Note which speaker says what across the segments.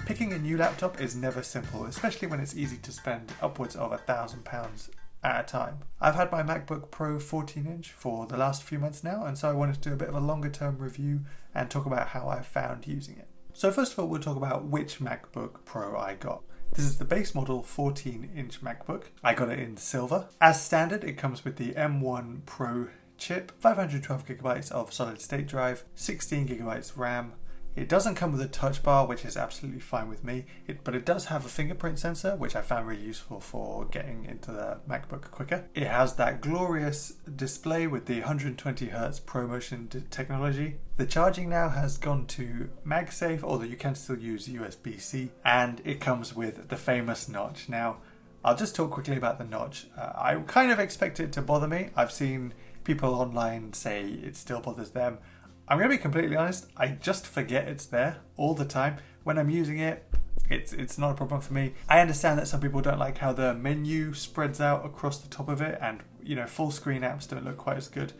Speaker 1: Picking a new laptop is never simple, especially when it's easy to spend upwards of £1,000 at a time. I've had my MacBook Pro 14-inch for the last few months now, and so I wanted to do a bit of a longer term review and talk about how I found using it. So first of all, we'll talk about which MacBook Pro I got. This is the base model 14-inch MacBook. I got it in silver. As standard, it comes with the M1 Pro chip, 512GB of solid state drive, 16GB RAM. It doesn't come with a touch bar, which is absolutely fine with me, but it does have a fingerprint sensor, which I found really useful for getting into the MacBook quicker. It has that glorious display with the 120Hz ProMotion technology. The charging now has gone to MagSafe, although you can still use USB-C, and it comes with the famous notch. Now, I'll just talk quickly about the notch. I kind of expect it to bother me. I've seen people online say it still bothers them. I'm going to be completely honest, I just forget it's there all the time. When I'm using it, it's not a problem for me. I understand that some people don't like how the menu spreads out across the top of it, and full screen apps don't look quite as good.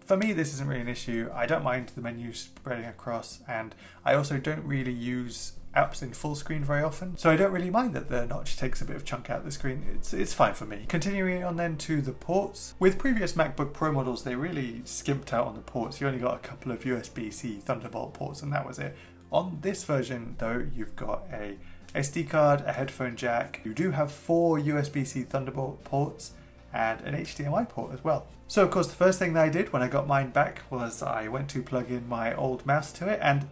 Speaker 1: For me, this isn't really an issue. I don't mind the menu spreading across, and I also don't really use apps in full screen very often, so I don't really mind that the notch takes a bit of chunk out of the screen. It's fine for me. Continuing on then to the ports. With previous MacBook Pro models, they really skimped out on the ports. You only got a couple of USB-C Thunderbolt ports and that was it. On this version though, you've got a SD card, a headphone jack. You do have 4 USB-C Thunderbolt ports and an HDMI port as well. So of course the first thing that I did when I got mine back was I went to plug in my old mouse to it, and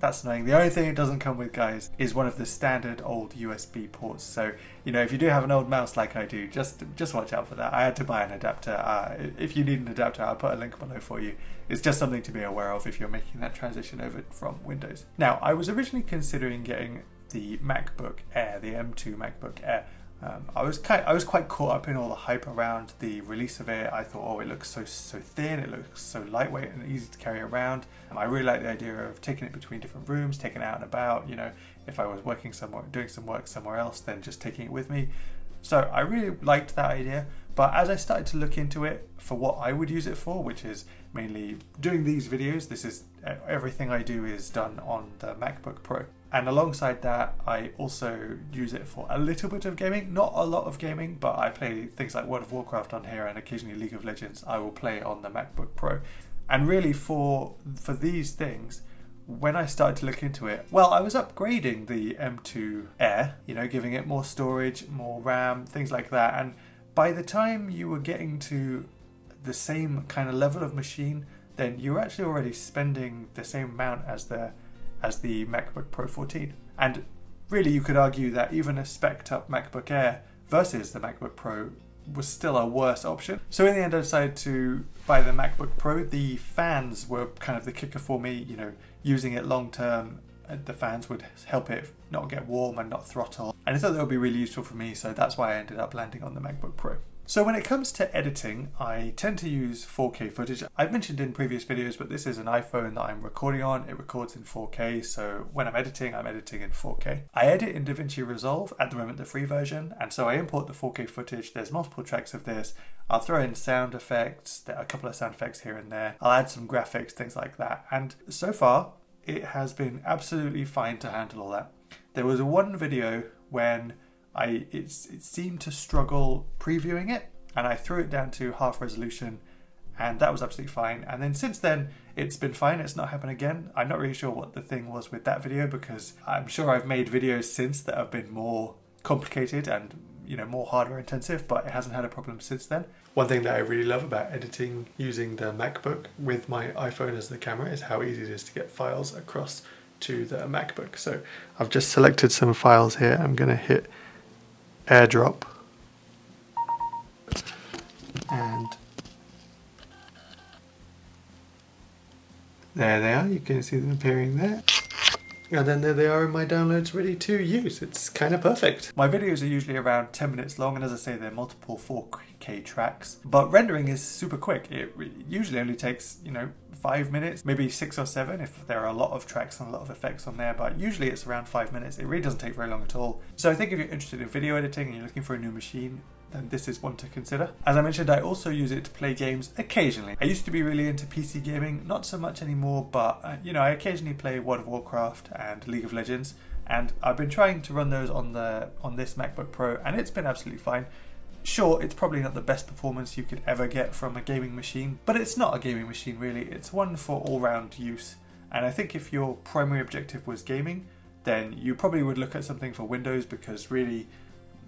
Speaker 1: that's annoying. The only thing it doesn't come with, guys, is one of the standard old USB ports. So, if you do have an old mouse like I do, just watch out for that. I had to buy an adapter. If you need an adapter, I'll put a link below for you. It's just something to be aware of if you're making that transition over from Windows. Now, I was originally considering getting the MacBook Air, the M2 MacBook Air. I was quite caught up in all the hype around the release of it. I thought, it looks so thin, it looks so lightweight and easy to carry around. I really like the idea of taking it between different rooms, taking it out and about. If I was working somewhere, doing some work somewhere else, then just taking it with me. So I really liked that idea. But as I started to look into it for what I would use it for, which is mainly doing these videos, this is everything I do is done on the MacBook Pro. And alongside that, I also use it for a little bit of gaming, not a lot of gaming, but I play things like World of Warcraft on here and occasionally League of Legends I will play on the MacBook Pro. And really for these things, when I started to look into it, I was upgrading the M2 Air, giving it more storage, more RAM, things like that. And by the time you were getting to the same kind of level of machine, then you're actually already spending the same amount as the MacBook Pro 14. And really you could argue that even a spec'd up MacBook Air versus the MacBook Pro was still a worse option. So in the end I decided to buy the MacBook Pro. The fans were kind of the kicker for me, using it long term. The fans would help it not get warm and not throttle. And I thought that would be really useful for me, so that's why I ended up landing on the MacBook Pro. So when it comes to editing, I tend to use 4K footage. I've mentioned in previous videos, but this is an iPhone that I'm recording on. It records in 4K, so when I'm editing in 4K. I edit in DaVinci Resolve, at the moment the free version, and so I import the 4K footage. There's multiple tracks of this. I'll throw in sound effects, a couple of sound effects here and there. I'll add some graphics, things like that. And so far, it has been absolutely fine to handle all that. There was one video when it seemed to struggle previewing it, and I threw it down to half resolution, and that was absolutely fine. And then since then, it's been fine. It's not happened again. I'm not really sure what the thing was with that video, because I'm sure I've made videos since that have been more complicated and more hardware intensive, but it hasn't had a problem since then. One thing that I really love about editing using the MacBook with my iPhone as the camera is how easy it is to get files across to the MacBook. So I've just selected some files here. I'm going to hit AirDrop, and there they are. You can see them appearing there. And then there they are in my downloads ready to use. It's kind of perfect. My videos are usually around 10 minutes long, and as I say, they're multiple 4K tracks. But rendering is super quick. It usually only takes, 5 minutes, maybe 6 or 7 if there are a lot of tracks and a lot of effects on there, but usually it's around 5 minutes. It really doesn't take very long at all. So I think if you're interested in video editing and you're looking for a new machine, then this is one to consider. As I mentioned, I also use it to play games occasionally. I used to be really into PC gaming, not so much anymore, but I occasionally play World of Warcraft and League of Legends, and I've been trying to run those on this MacBook Pro, and it's been absolutely fine. Sure, it's probably not the best performance you could ever get from a gaming machine, but it's not a gaming machine really. It's one for all-round use, and I think if your primary objective was gaming, then you probably would look at something for Windows, because really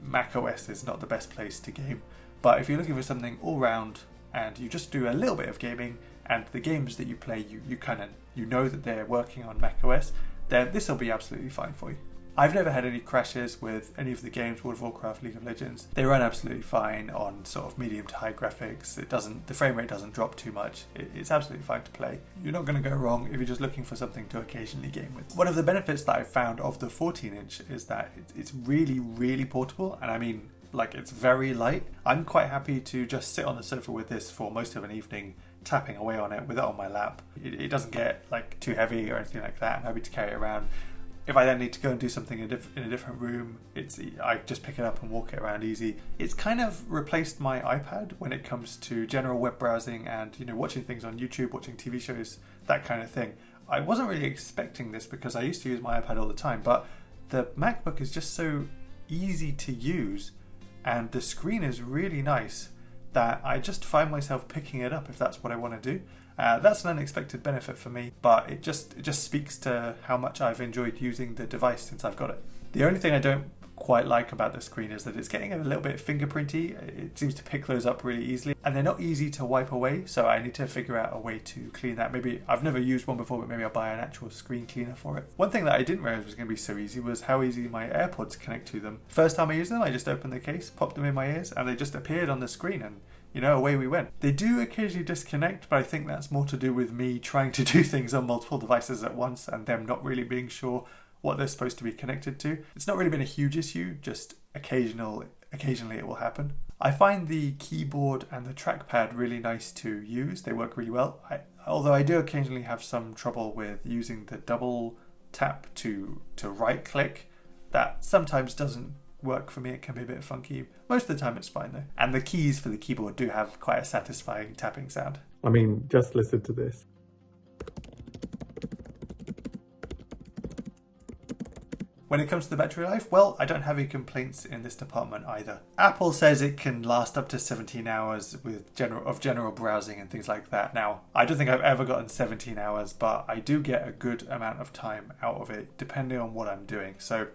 Speaker 1: Mac OS is not the best place to game. But if you're looking for something all round and you just do a little bit of gaming, and the games that you play you know that they're working on Mac OS, then this will be absolutely fine for you. I've never had any crashes with any of the games, World of Warcraft, League of Legends. They run absolutely fine on sort of medium to high graphics. The frame rate doesn't drop too much. It's absolutely fine to play. You're not going to go wrong if you're just looking for something to occasionally game with. One of the benefits that I've found of the 14-inch is that it's really, really portable, and I mean, like, it's very light. I'm quite happy to just sit on the sofa with this for most of an evening, tapping away on it with it on my lap. It doesn't get like too heavy or anything like that. I'm happy to carry it around. If I then need to go and do something in a different room, I just pick it up and walk it around easy. It's kind of replaced my iPad when it comes to general web browsing and watching things on YouTube, watching TV shows, that kind of thing. I wasn't really expecting this because I used to use my iPad all the time, but the MacBook is just so easy to use and the screen is really nice that I just find myself picking it up if that's what I want to do. That's an unexpected benefit for me, but it just speaks to how much I've enjoyed using the device since I've got it. The only thing I don't quite like about the screen is that it's getting a little bit fingerprinty. It seems to pick those up really easily, and they're not easy to wipe away, so I need to figure out a way to clean that. Maybe I've never used one before, but maybe I'll buy an actual screen cleaner for it. One thing that I didn't realize was going to be so easy was how easy my AirPods connect to them. First time I used them, I just opened the case, popped them in my ears, and they just appeared on the screen, and away we went. They do occasionally disconnect, but I think that's more to do with me trying to do things on multiple devices at once and them not really being sure what they're supposed to be connected to. It's not really been a huge issue, just occasionally it will happen. I find the keyboard and the trackpad really nice to use. They work really well. Although I do occasionally have some trouble with using the double tap to right click. That sometimes doesn't work for me. It can be a bit funky. Most of the time it's fine though. And the keys for the keyboard do have quite a satisfying tapping sound.
Speaker 2: I mean, just listen to this.
Speaker 1: When it comes to the battery life, well, I don't have any complaints in this department either. Apple says it can last up to 17 hours with general browsing and things like that. Now, I don't think I've ever gotten 17 hours, but I do get a good amount of time out of it depending on what I'm doing. So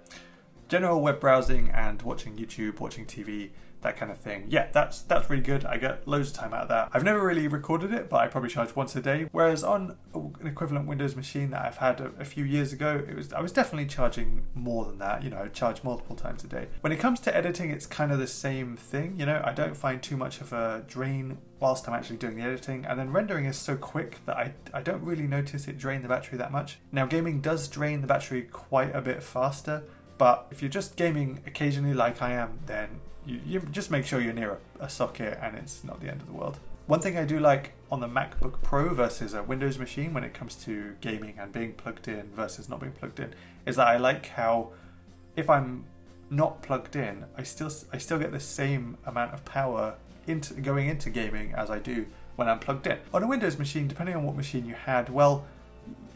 Speaker 1: general web browsing and watching YouTube, watching TV, that kind of thing. Yeah, that's really good. I get loads of time out of that. I've never really recorded it, but I probably charge once a day. Whereas on an equivalent Windows machine that I've had a few years ago, I was definitely charging more than that. I charge multiple times a day. When it comes to editing, it's kind of the same thing. I don't find too much of a drain whilst I'm actually doing the editing. And then rendering is so quick that I don't really notice it drain the battery that much. Now, gaming does drain the battery quite a bit faster, but if you're just gaming occasionally like I am, then you just make sure you're near a socket and it's not the end of the world. One thing I do like on the MacBook Pro versus a Windows machine when it comes to gaming and being plugged in versus not being plugged in is that I like how if I'm not plugged in, I still get the same amount of power going into gaming as I do when I'm plugged in. On a Windows machine, depending on what machine you had, well,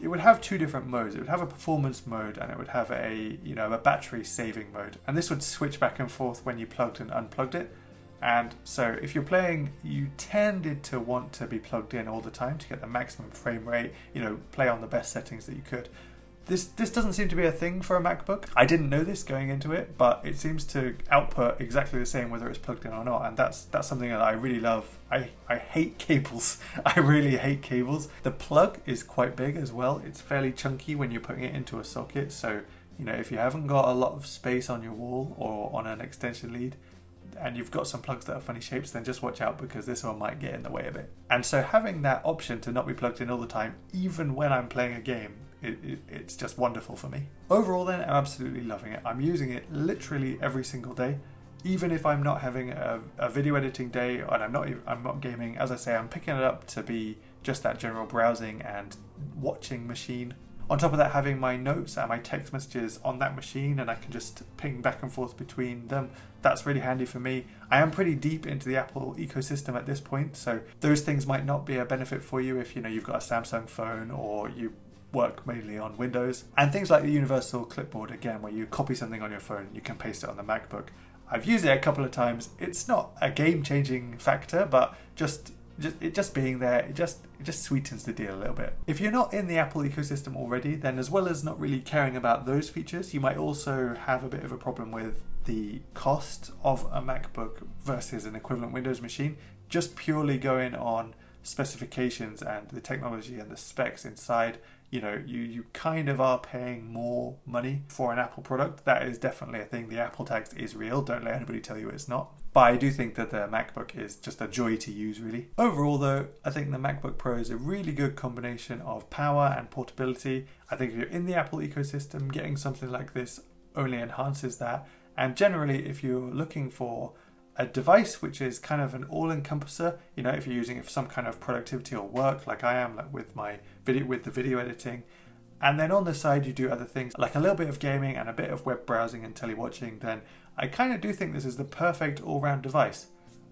Speaker 1: it would have two different modes. It would have a performance mode and it would have a battery saving mode. And this would switch back and forth when you plugged and unplugged it. And so if you're playing, you tended to want to be plugged in all the time to get the maximum frame rate, play on the best settings that you could. This doesn't seem to be a thing for a MacBook. I didn't know this going into it, but it seems to output exactly the same whether it's plugged in or not, and that's something that I really love. I hate cables. I really hate cables. The plug is quite big as well. It's fairly chunky when you're putting it into a socket, so if you haven't got a lot of space on your wall or on an extension lead, and you've got some plugs that are funny shapes, then just watch out because this one might get in the way a bit. And so having that option to not be plugged in all the time, even when I'm playing a game, it's just wonderful for me. Overall then, I'm absolutely loving it. I'm using it literally every single day. Even if I'm not having a video editing day and I'm not gaming, as I say, I'm picking it up to be just that general browsing and watching machine. On top of that, having my notes and my text messages on that machine, and I can just ping back and forth between them. That's really handy for me. I am pretty deep into the Apple ecosystem at this point, so those things might not be a benefit for you if you've got a Samsung phone or you work mainly on Windows. And things like the universal clipboard, again, where you copy something on your phone, you can paste it on the MacBook. I've used it a couple of times. It's not a game-changing factor, but just being there, it just sweetens the deal a little bit. If you're not in the Apple ecosystem already, then as well as not really caring about those features, you might also have a bit of a problem with the cost of a MacBook versus an equivalent Windows machine. Just purely going on specifications and the technology and the specs inside, you kind of are paying more money for an Apple product. That is definitely a thing. The Apple tax is real. Don't let anybody tell you it's not. But I do think that the MacBook is just a joy to use, really. Overall, though, I think the MacBook Pro is a really good combination of power and portability. I think if you're in the Apple ecosystem, getting something like this only enhances that. And generally, if you're looking for a device which is kind of an all-encompasser, if you're using it for some kind of productivity or work, like I am, like with the video editing, and then on the side you do other things like a little bit of gaming and a bit of web browsing and telewatching, then I kind of do think this is the perfect all-round device.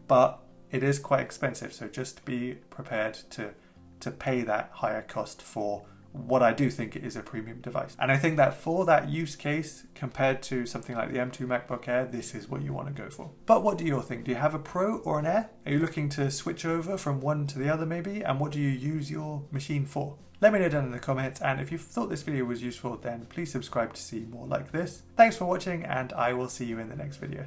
Speaker 1: But it is quite expensive, so just be prepared to pay that higher cost for what I do think is a premium device. And I think that for that use case, compared to something like the M2 MacBook Air, this is what you want to go for. But what do you all think? Do you have a Pro or an Air? Are you looking to switch over from one to the other maybe? And what do you use your machine for? Let me know down in the comments, and if you thought this video was useful, then please subscribe to see more like this. Thanks for watching, and I will see you in the next video.